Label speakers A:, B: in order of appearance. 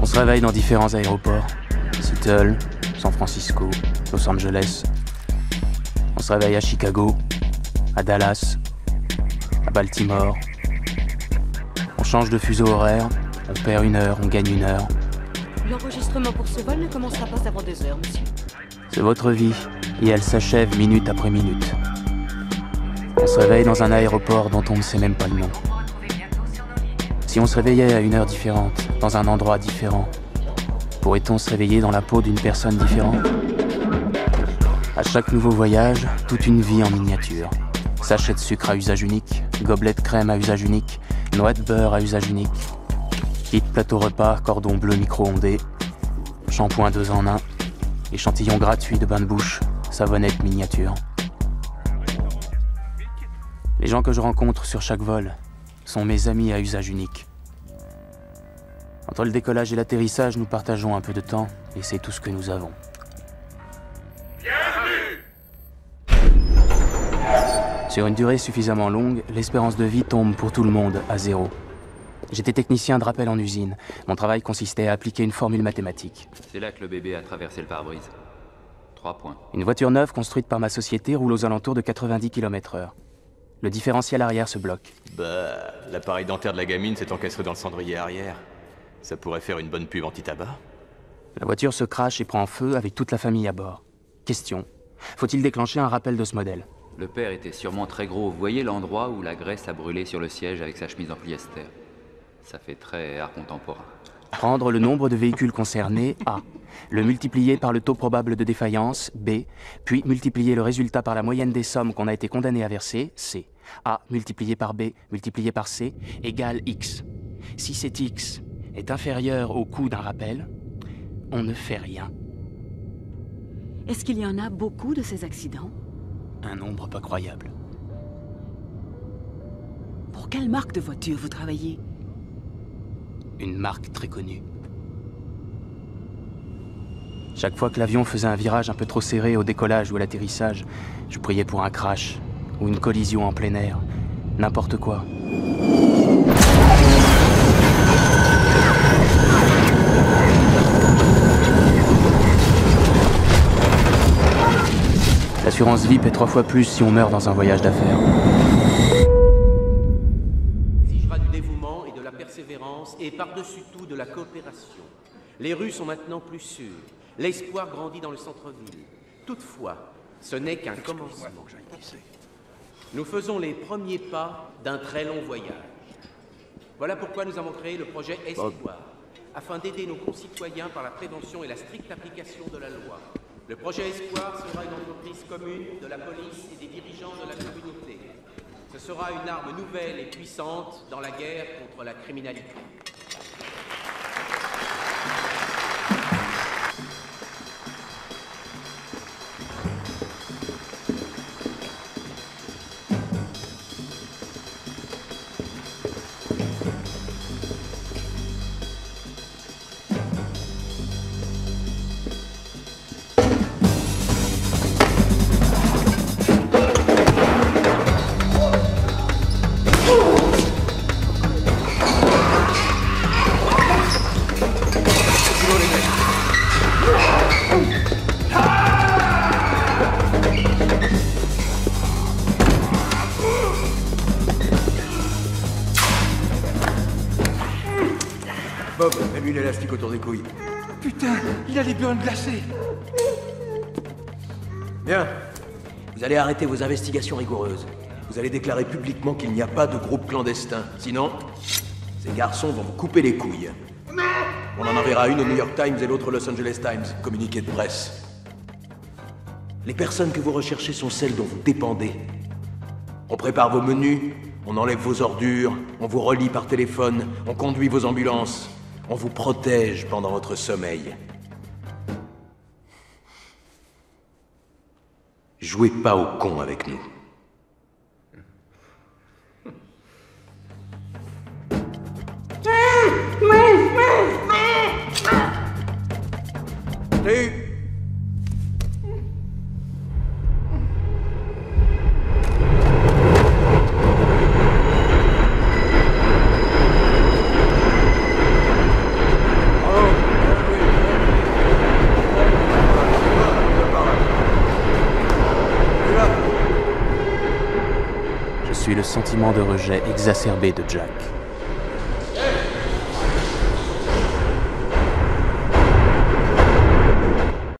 A: On se réveille dans différents aéroports. Seattle, San Francisco, Los Angeles. On se réveille à Chicago, à Dallas, à Baltimore. On change de fuseau horaire, on perd 1 heure, on gagne 1 heure.
B: L'enregistrement pour ce vol ne commencera pas avant 2 heures, monsieur.
A: C'est votre vie, et elle s'achève minute après minute. On se réveille dans un aéroport dont on ne sait même pas le nom. Si on se réveillait à 1 heure différente, dans un endroit différent, pourrait-on se réveiller dans la peau d'une personne différente? À chaque nouveau voyage, toute une vie en miniature. Sachet de sucre à usage unique, gobelet de crème à usage unique, noix de beurre à usage unique, kit plateau repas, cordon bleu micro-ondé, shampoing 2 en 1, échantillon gratuit de bain de bouche, savonnette miniature. Les gens que je rencontre sur chaque vol sont mes amis à usage unique. Entre le décollage et l'atterrissage, nous partageons un peu de temps, et c'est tout ce que nous avons. Sur une durée suffisamment longue, l'espérance de vie tombe pour tout le monde à 0. J'étais technicien de rappel en usine. Mon travail consistait à appliquer une formule mathématique.
C: C'est là que le bébé a traversé le pare-brise. 3 points.
A: Une voiture neuve construite par ma société roule aux alentours de 90 km/h. Le différentiel arrière se bloque.
D: Bah, l'appareil dentaire de la gamine s'est encastré dans le cendrier arrière. Ça pourrait faire une bonne pub anti-tabac.
A: La voiture se crache et prend feu avec toute la famille à bord. Question. Faut-il déclencher un rappel de ce modèle?
C: Le père était sûrement très gros. Vous voyez l'endroit où la graisse a brûlé sur le siège avec sa chemise en polyester? Ça fait très art contemporain.
A: Prendre le nombre de véhicules concernés, A. Le multiplier par le taux probable de défaillance, B. Puis multiplier le résultat par la moyenne des sommes qu'on a été condamné à verser, C. A multiplié par B multiplié par C égale X. Si cet X est inférieur au coût d'un rappel, on ne fait rien.
B: Est-ce qu'il y en a beaucoup de ces accidents?
A: Un nombre pas croyable.
B: Pour quelle marque de voiture vous travaillez?
A: Une marque très connue. Chaque fois que l'avion faisait un virage un peu trop serré au décollage ou à l'atterrissage, je priais pour un crash ou une collision en plein air. N'importe quoi. L'assurance vie paie 3 fois plus si on meurt dans un voyage d'affaires.
E: Exigera du dévouement et de la persévérance et par-dessus tout de la coopération. Les rues sont maintenant plus sûres. L'espoir grandit dans le centre-ville. Toutefois, ce n'est qu'un commencement. Nous faisons les premiers pas d'un très long voyage. Voilà pourquoi nous avons créé le projet Espoir, afin d'aider nos concitoyens par la prévention et la stricte application de la loi. Le projet Espoir sera une entreprise commune de la police et des dirigeants de la communauté. Ce sera une arme nouvelle et puissante dans la guerre contre la criminalité.
F: Bob, mets-lui l'élastique autour des couilles.
G: Putain, il a les burnes glacées.
F: Bien. Vous allez arrêter vos investigations rigoureuses. Vous allez déclarer publiquement qu'il n'y a pas de groupe clandestin. Sinon, ces garçons vont vous couper les couilles. On en enverra une au New York Times et l'autre au Los Angeles Times. Communiqué de presse. Les personnes que vous recherchez sont celles dont vous dépendez. On prépare vos menus, on enlève vos ordures, on vous relie par téléphone, on conduit vos ambulances, on vous protège pendant votre sommeil. Jouez pas au con avec nous. Salut. Oh.
A: Je suis le sentiment de rejet exacerbé de Jack.